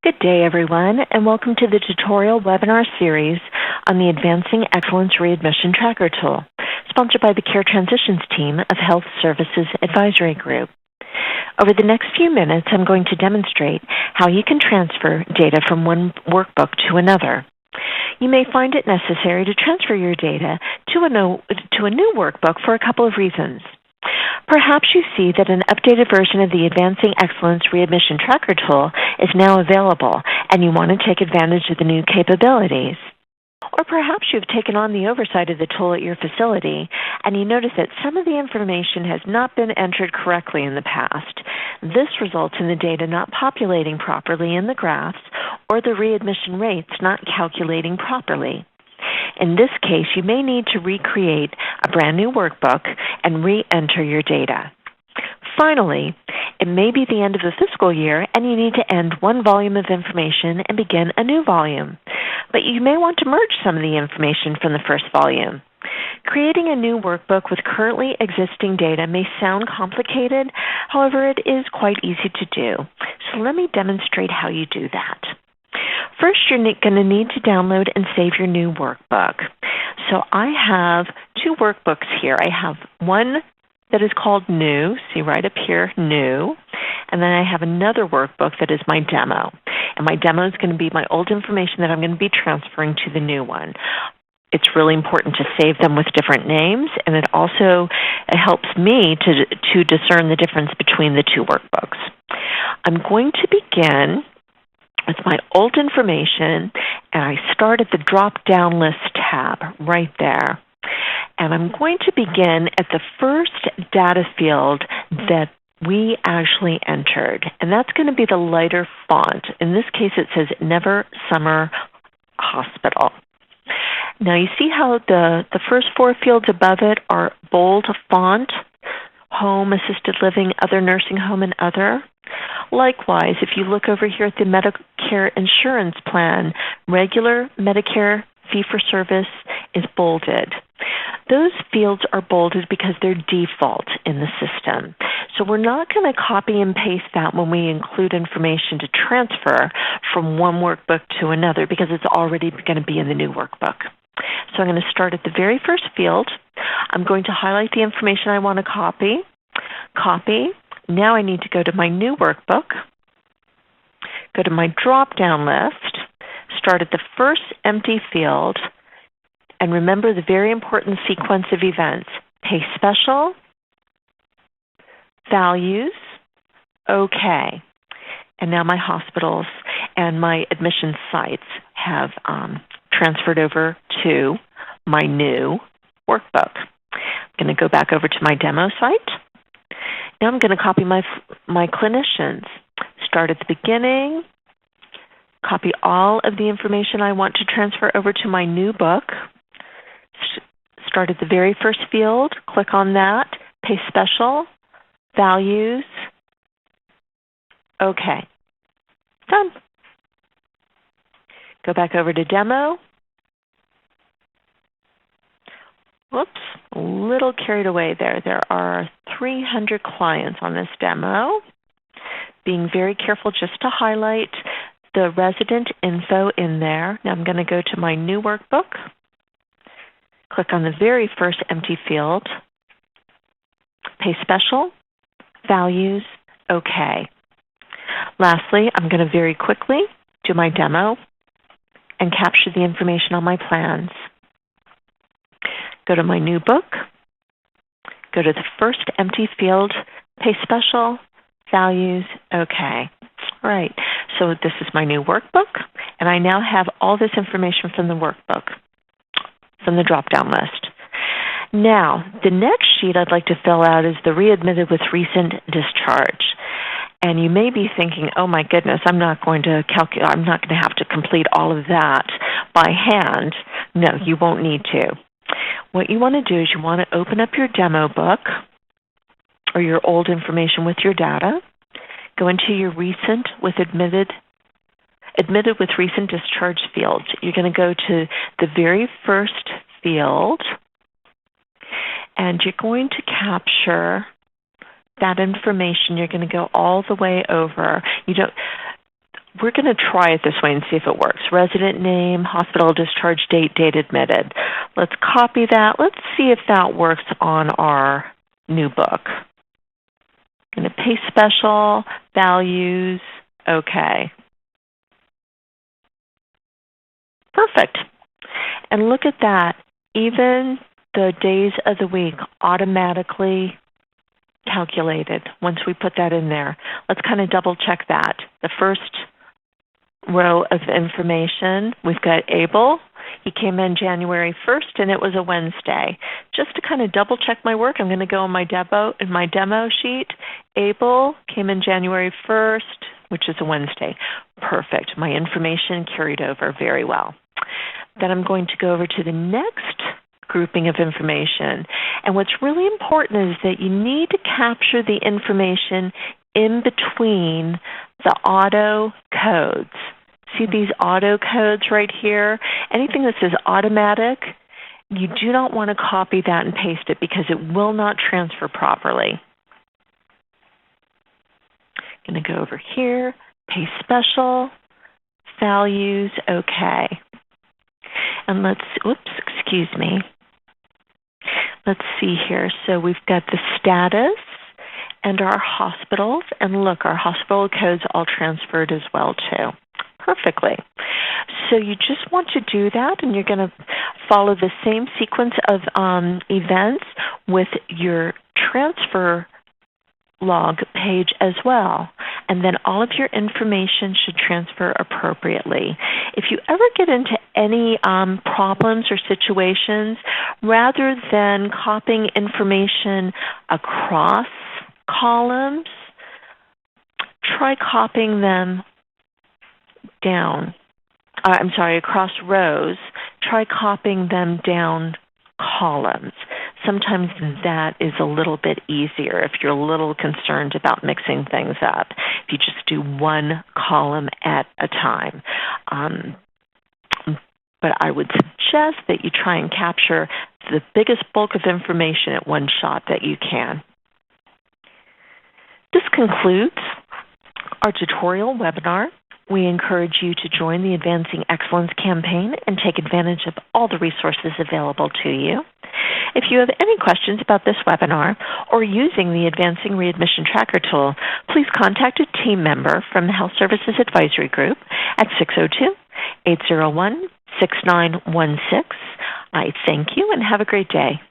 Good day, everyone, and welcome to the tutorial webinar series on the Advancing Excellence Readmission Tracker tool, sponsored by the Care Transitions team of Health Services Advisory Group. Over the next few minutes, I'm going to demonstrate how you can transfer data from one workbook to another. You may find it necessary to transfer your data to a new workbook for a couple of reasons. Perhaps you see that an updated version of the Advancing Excellence Readmission Tracker tool is now available, and you want to take advantage of the new capabilities. Or perhaps you've taken on the oversight of the tool at your facility, and you notice that some of the information has not been entered correctly in the past. This results in the data not populating properly in the graphs, or the readmission rates not calculating properly. In this case, you may need to recreate a brand new workbook and re-enter your data. Finally, it may be the end of the fiscal year and you need to end one volume of information and begin a new volume. But you may want to merge some of the information from the first volume. Creating a new workbook with currently existing data may sound complicated, however, it is quite easy to do. So let me demonstrate how you do that. First, you're going to need to download and save your new workbook. So I have two workbooks here. I have one that is called New, see right up here, New, and then I have another workbook that is my demo. And my demo is going to be my old information that I'm going to be transferring to the new one. It's really important to save them with different names, and it also helps me to discern the difference between the two workbooks. I'm going to begin with my old information, and I start at the drop-down list tab right there. And I'm going to begin at the first data field that we actually entered, and that's going to be the lighter font. In this case, it says Never Summer Hospital. Now, you see how the first four fields above it are bold font: home, assisted living, other nursing home, and other. Likewise, if you look over here at the Medicare insurance plan, regular Medicare fee-for-service is bolded. Those fields are bolded because they're default in the system. So we're not going to copy and paste that when we include information to transfer from one workbook to another because it's already going to be in the new workbook. So I'm going to start at the very first field. I'm going to highlight the information I want to copy. Copy. Now I need to go to my new workbook, go to my drop-down list, start at the first empty field, and remember the very important sequence of events. Pay special, values, okay. And now my hospitals and my admission sites have transferred over to my new workbook. I'm going to go back over to my demo site. Now I'm going to copy my clinicians. Start at the beginning, copy all of the information I want to transfer over to my new book. Start at the very first field, click on that, pay special, values, okay. Done. Go back over to demo. Whoops, a little carried away there. There are 300 clients on this demo. Being very careful just to highlight the resident info in there. Now I'm going to go to my new workbook. Click on the very first empty field. Pay special, values, okay. Lastly, I'm going to very quickly do my demo and capture the information on my plans. Go to my new book, go to the first empty field, pay special, values, okay. All right, so this is my new workbook, and I now have all this information from the workbook, from the drop-down list. Now, the next sheet I'd like to fill out is the readmitted with recent discharge. And you may be thinking, oh my goodness, I'm not going to have to complete all of that by hand. No, you won't need to. What you want to do is you want to open up your demo book or your old information with your data, go into your recent with admitted with recent discharge field. You're going to go to the very first field, and you're going to capture that information. You're going to go all the way over. we're going to try it this way and see if it works. Resident name, hospital discharge date, date admitted. Let's copy that. Let's see if that works on our new book. Going to paste special, values, okay. Perfect. And look at that. Even the days of the week automatically calculated once we put that in there. Let's kind of double check that. The first row of information, we've got Abel. He came in January 1st, and it was a Wednesday. Just to kind of double check my work, I'm going to go in my demo sheet. Abel came in January 1st, which is a Wednesday. Perfect. My information carried over very well. Then I'm going to go over to the next grouping of information. And what's really important is that you need to capture the information in between the auto codes. See these auto codes right here? Anything that says automatic, you do not want to copy that and paste it because it will not transfer properly. I'm going to go over here, paste special, values, okay. And let's see here. So we've got the status and our hospitals. And look, our hospital codes all transferred as well too. Perfectly. So you just want to do that, and you're going to follow the same sequence of events with your transfer log page as well. And then all of your information should transfer appropriately. If you ever get into any problems or situations, rather than copying information across columns, try copying them across rows. Try copying them down columns. Sometimes that is a little bit easier if you're a little concerned about mixing things up. If you just do one column at a time. But I would suggest that you try and capture the biggest bulk of information at one shot that you can. This concludes our tutorial webinar. We encourage you to join the Advancing Excellence campaign and take advantage of all the resources available to you. If you have any questions about this webinar or using the Advancing Readmission Tracker tool, please contact a team member from the Health Services Advisory Group at 602-801-6916. I thank you and have a great day.